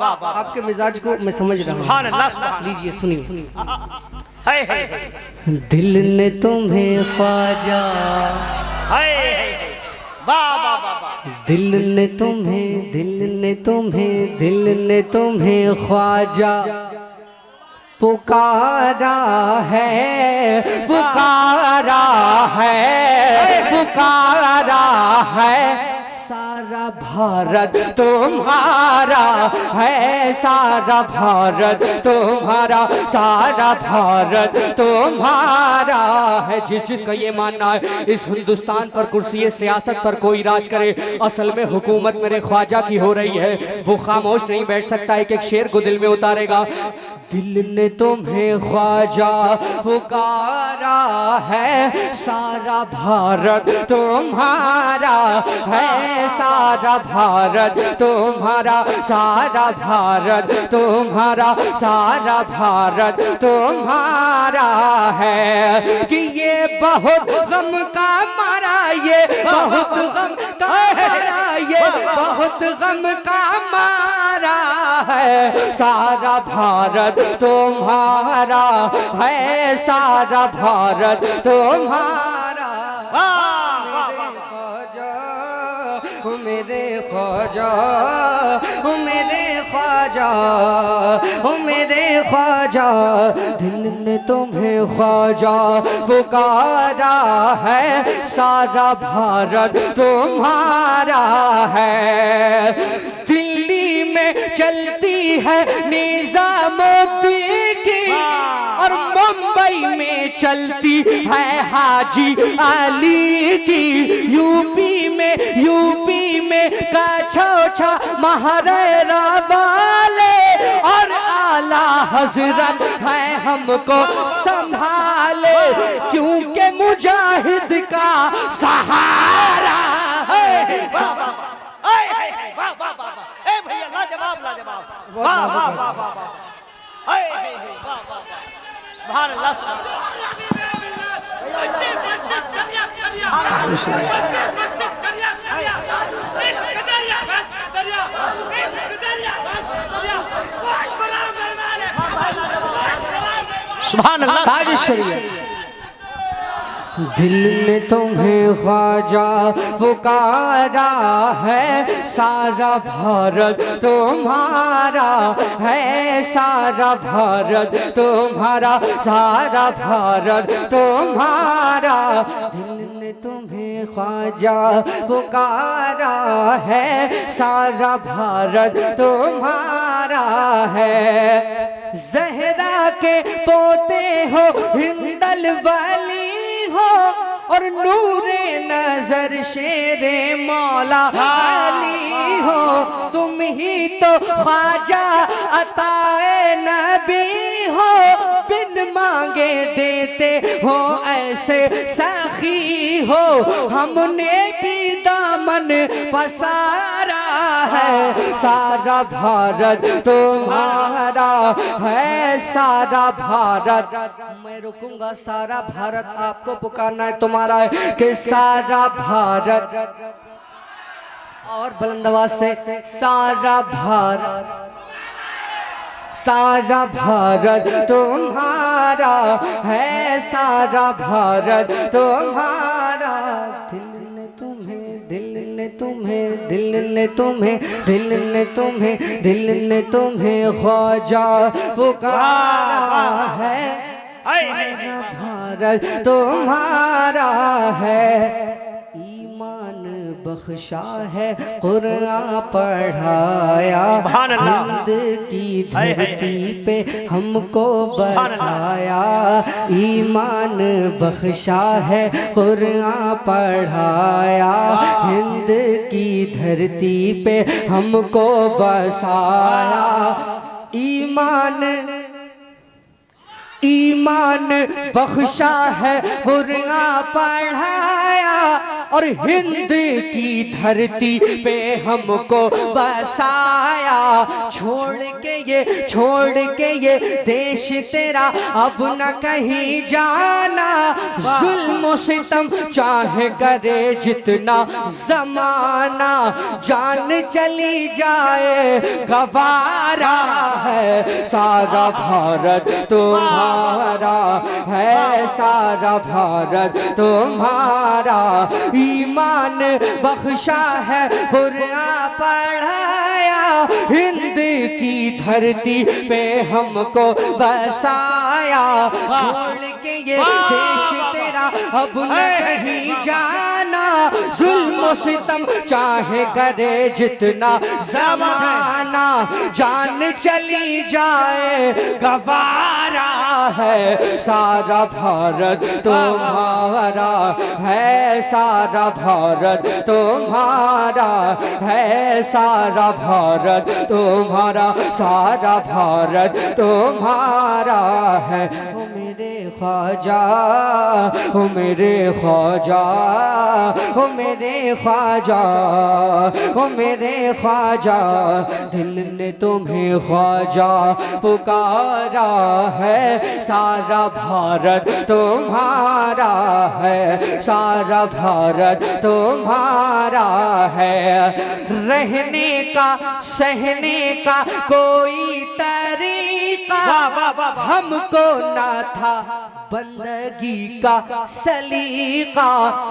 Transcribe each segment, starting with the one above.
आपके मिजाज को मैं समझ रहा हूँ। लीजिए सुनिए। दिल ने तुम्हें ख्वाजा, दिल ने तुम्हें, दिल ने तुम्हें, दिल ने तुम्हें ख्वाजा पुकारा है, पुकारा है, पुकारा है। सारा भारत तुम्हारा है, सारा भारत तुम्हारा, सारा भारत तुम्हारा है। जिस जिसका ये मानना है इस हिंदुस्तान पर कुर्सी सियासत पर कोई राज करे, असल में हुकूमत मेरे ख्वाजा की हो रही है, वो खामोश नहीं बैठ सकता। एक शेर को दिल में उतारेगा। दिल ने तुम्हें ख्वाजा पुकारा है, सारा भारत तुम्हारा है, सारा भारत तुम्हारा, सारा भारत तुम्हारा, सारा भारत तुम्हारा है। कि ये बहुत गम का मारा, ये बहुत गम का मारा, ये बहुत गम का मारा है। सारा भारत तुम्हारा है, सारा भारत तुम्हारा। मेरे ख्वाजा, ओ मेरे ख्वाजा, ओ मेरे ख्वाजा, दिल ने तुम्हें ख्वाजा पुकारा है, सारा भारत तुम्हारा है। दिल्ली में चलती है निजामुद्दीन की और मुंबई में चलती है हाजी अली की। यूपी में काछोछा महारेरा वाले और आला हजरत है हमको संभाले, क्योंकि मुजाहिद का सहारा है। भैया लाजवाब लाजवाब, वाह वाह वाह वाह वाह, सुभान अल्लाह, सुभान अल्लाह। ताज शरीयत। दिल ने तुम्हें ख्वाजा पुकारा है, सारा भारत तुम्हारा है, सारा भारत तुम्हारा, सारा भारत तुम्हारा। दिल ने तुम्हें ख्वाजा पुकारा है, सारा भारत तुम्हारा है। ज़हरा के पोते हो, हिंदल वाली हो और नूरे नजर शेरे मौला अली हो। तुम ही तो ख्वाजा अताए नबी हो, बिन मांगे देते हो ऐसे सखी हो। हमने भी दामन पसारा है, सारा भारत तुम्हारा है, सारा भारत। मैं रुकूंगा, सारा भारत आपको पुकारना है, तुम्हारा है कि सारा भारत, और बुलंद आवाज से सारा भारत, सारा भारत तुम्हारा है, सारा भारत तुम्हारा। दिल ने तुम्हें, दिल ने तुम्हें, दिल ने तुम्हें, दिल ने तुम्हें, दिल ने तुम्हें ख्वाजा पुकारा है, सारा भारत तुम्हारा है। ईमान बख्शा है, कुरान पढ़ाया, हिंद की धरती पे हमको बसाया। ईमान बख्शा है, कुरान पढ़ाया, हिंद की धरती पे हमको बसाया। ईमान बख्शा है, कुरान पढ़ाया, और हिंद की धरती पे हमको बसाया। छोड़ के ये देश तेरा अब न कहीं जाना। जुल्म सितम चाहे करे जितना जमाना, जान चली जाए गवारा है। सारा भारत तुम्हारा है, सारा भारत तुम्हारा। ईमान बख्शा है हुर्रा पढ़ाया, हिंद की धरती पे हमको बसाया। छोड़ के ये देश तेरा अब न कहीं जाना। जुल्म सितम चाहे करे जितना जमाना, जान चली जाए गवारा है। सारा भारत तुम्हारा है, सारा भारत तुम्हारा है, सारा भारत तुम्हारा, सारा भारत तुम्हारा है। ओ मेरे ख्वाजा, ओ मेरे ख्वाजा, ओ मेरे ख्वाजा, ओ मेरे ख्वाजा, दिल ने तुम्हें ख्वाजा पुकारा है। सारा भारत तुम्हारा है, सारा भारत तुम्हारा है। रहने का सहने का कोई तरीका हमको ना था, बंदगी का सलीका।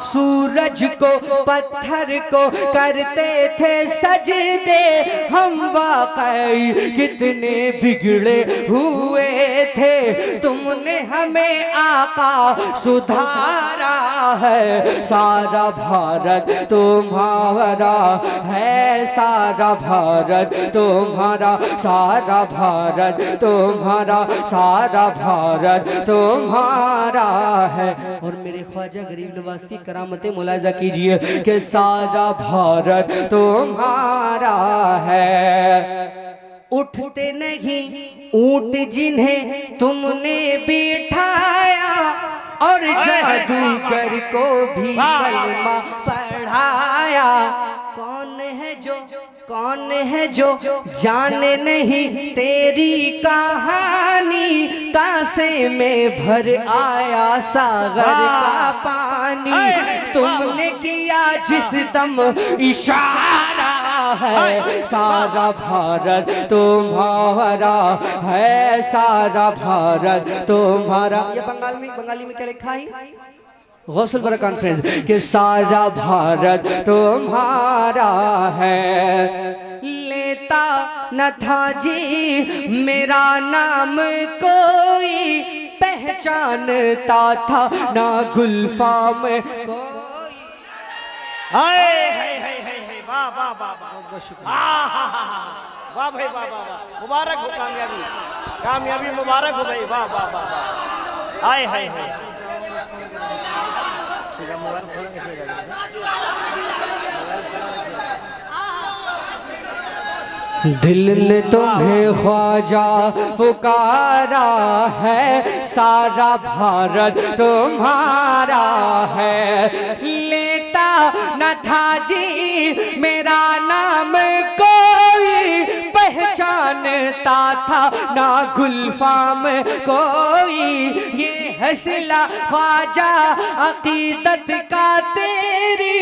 सूरज को पत्थर को करते थे सजदे, हम वाकई कितने बिगड़े हुए थे। तुमने हमें आका सुधारा है। सारा भारत तुम्हारा है, सारा भारत तुम्हारा, सारा भारत तुम्हारा, सारा भारत तुम्हारा है। और मेरे ख्वाजा गरीब नवाज की करामतें मुलाजा कीजिए कि सारा भारत तुम्हारा है। उठते नहीं ऊंट जिन्हें तुमने बिठाया, और जादूगर को भी कलमा पढ़ाया। कौन है जो जाने नहीं तेरी कहानी। कासे में भर आया सागर का पानी, तुमने किया जिस दम इशारा है। सारा भारत तुम्हारा है, सारा भारत तुम्हारा। ये बंगाली में क्या लिखा है? गौसल बरा कॉन्फ्रेंस कि सारा भारत तुम्हारा है। लेता न था जी मेरा नाम कोई, पहचानता था ना गुल्फाम कोई। हाय हाय हाय हाय, वाह वाह वाह वाह, वाह भाई वाह वाह वाह, मुबारक हो, कामयाबी कामयाबी मुबारक हो भाई, वाह वाह वाह। हाय हाय हाय, दिल ने तुम्हें ख्वाजा पुकारा है। सारा भारत तुम्हारा है। लेता न था जी मेरा नाम कोई, पहचानता था ना गुल्फाम कोई। ये हौसला ख्वाजा अकीदत का तेरी,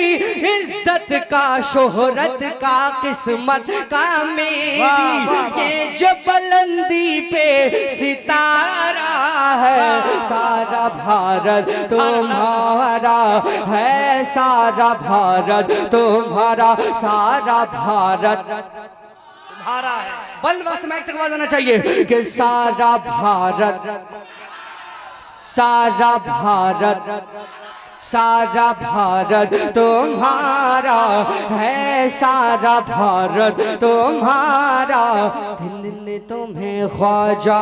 इज्जत का शोहरत का किस्मत का मेरी। ये जो बुलंदी पे सितारा है। सारा भारत तुम्हारा है, सारा भारत तुम्हारा, सारा भारत तुम्हारा है। बल्कि समय तक आवाज आना चाहिए कि सारा भारत, सारा भारत, सारा भारत तुम्हारा है, सारा भारत तुम्हारा। दिल ने तुम्हें ख्वाजा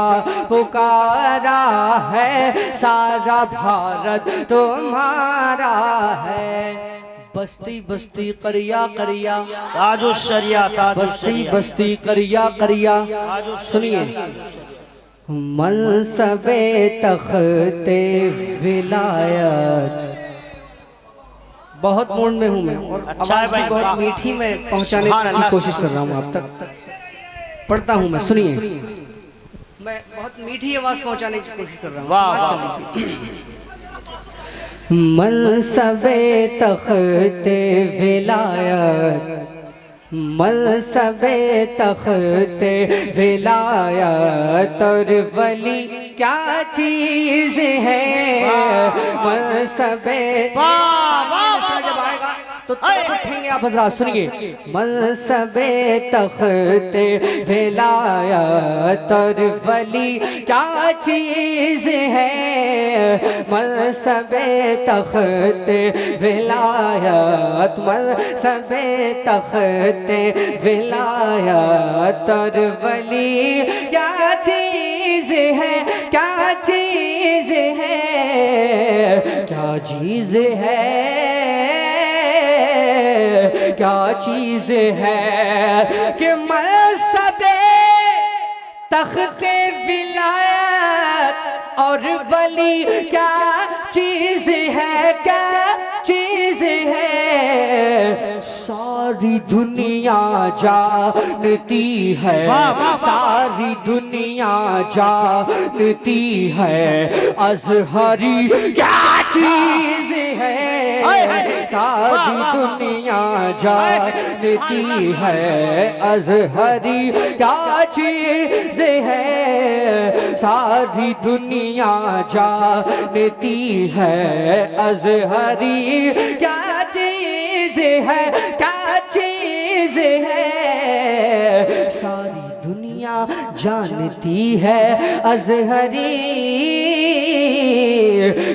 पुकारा है। सारा भारत तुम्हारा है। बस्ती बस्ती करिया करिया ताजो शरिया, बस्ती बस्ती करिया करिया। सुनिए, मनसबे तख्ते विलायत बहुत मूड में हूँ मैं, और अच्छा है आवाज भी भाई, बहुत वाह। मीठी में पहुंचाने सुभान की अल्लाह, कोशिश कर सुभान रहा हूँ आप तक। पढ़ता हूँ मैं, सुनिए। मैं बहुत मीठी आवाज पहुंचाने की कोशिश कर रहा हूँ। वाह, समाप्त वाह, कर लीजिए। मनसबे तख्ते विलायत, मनसबे तख्ते विलायत और वली क्या चीज है। मनसबे जब आएगा तो तब उठेंगे आप हजरात, सुनिए। मनसबे तख्ते विलायत और वली क्या चीज है। मनसबे तख्ते विलायत, मनसबे तख्ते विलायत और वली क्या चीज है, क्या चीज है, क्या चीज है, क्या चीज है कि मनसबे तख्ते विलायत और वली क्या चीज है, क्या चीज है। सारी दुनिया जानती है, सारी दुनिया जानती है अजहरी क्या चीज है। सारी दुनिया जानती है अजहरी क्या चीज है। सारी दुनिया जानती है अजहरी क्या चीज है, क्या चीज है। सारी दुनिया जानती है अजहरी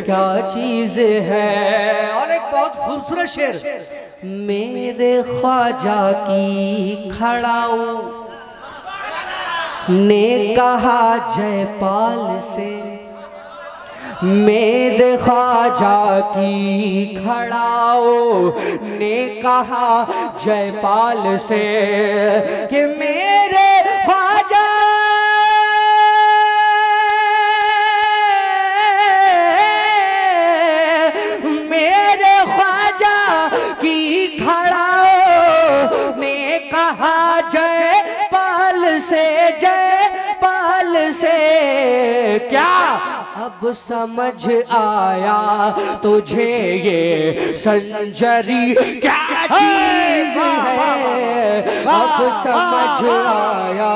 क्या चीज है। और एक बहुत खूबसूरत शेर, मेरे ख्वाजा की खड़ाऊ ने कहा जयपाल से, मेरे ख्वाजा की खड़ाओ ने कहा जयपाल से कि मेरे ख्वाजा की खड़ाओ ने कहा जयपाल से, जयपाल से क्या अब समझ आया तुझे ये संजरी क्या चीज है। अब समझ आया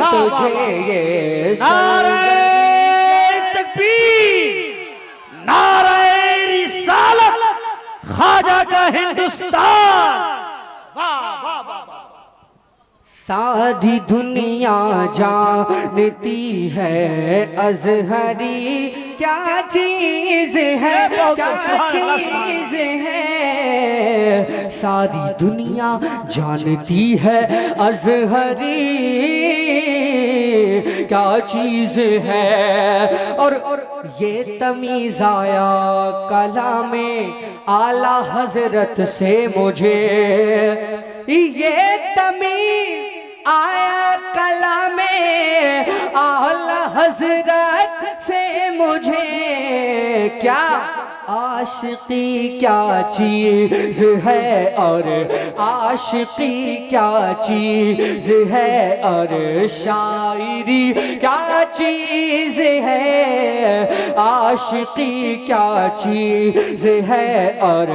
तुझे ये संजरी। नारे रिसालत, ख्वाजा का हिंदुस्तान। वाह वाह वाह वाह। सारी दुनिया जानती है अजहरी क्या चीज है, क्या चीज है। सारी दुनिया जानती है अजहरी क्या चीज है। और ये तमीज आया कलामे आला हजरत से मुझे, ये तमीज आया कलामे आला हजरत से मुझे। क्या आशिकी क्या चीज है और आशिकी क्या चीज है और शायरी क्या चीज है। आशिकी क्या चीज है और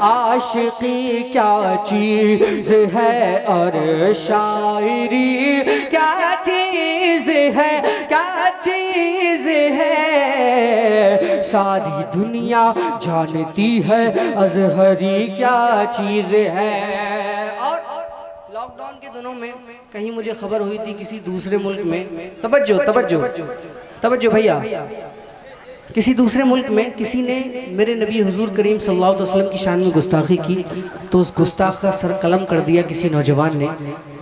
आशिकी क्या चीज है और शायरी क्या चीज है, क्या चीज है। सारी दुनिया जानती है अजहरी क्या चीज है। और लॉकडाउन के दिनों में कहीं मुझे खबर हुई थी किसी दूसरे मुल्क में, तवज्जो तवज्जो तवज्जो भैया, किसी दूसरे मुल्क में किसी ने मेरे नबी हुजूर करीम सल्लल्लाहु अलैहि वसल्लम की शान में गुस्ताखी की, तो उस गुस्ताख का सर कलम कर दिया किसी नौजवान ने,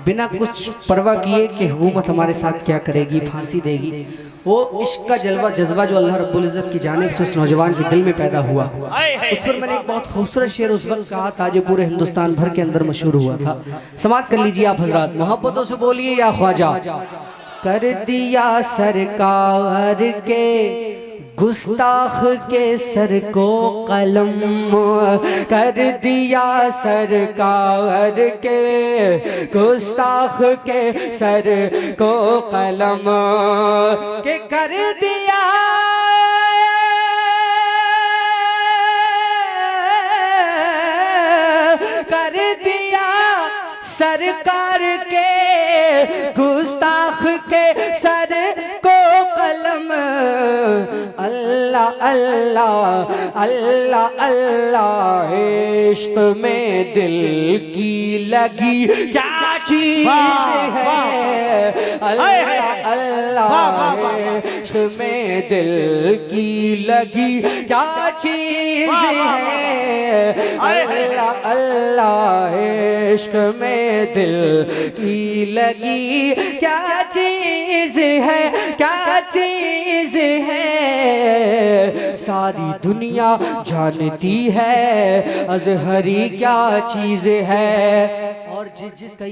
बिना कुछ परवाह किए कि हुकूमत हमारे साथ क्या करेगी, फांसी देगी। वो इश्क का जलवा जज्बा जो अल्लाह रब्बुल इज़्ज़त की जानिब से उस नौजवान के दिल में पैदा हुआ, उस पर मैंने एक बहुत खूबसूरत शेर उस वक्त कहा था जो पूरे हिंदुस्तान भर के अंदर मशहूर हुआ था। समाप्त कर लीजिए आप हजरात, मोहब्बतों से बोलिए या ख्वाजा। कर दिया सरकार के गुस्ताख के सर को कलम कर दिया सरकार के, गुस्ताख के सर को कलम के कर दिया सरकार के, गुस्ताख के सर को कलम। अल्लाह अल्लाह अल्लाह अल्लाह इश्क में दिल की लगी क्या चीज है, अल्लाह अल्लाह इश्क में दिल की लगी क्या चीज है, अल्लाह अल्लाह इश्क में दिल की लगी क्या चीज है, क्या चीज है। सारी दुनिया जानती है अजहरी क्या चीज है। और जिसका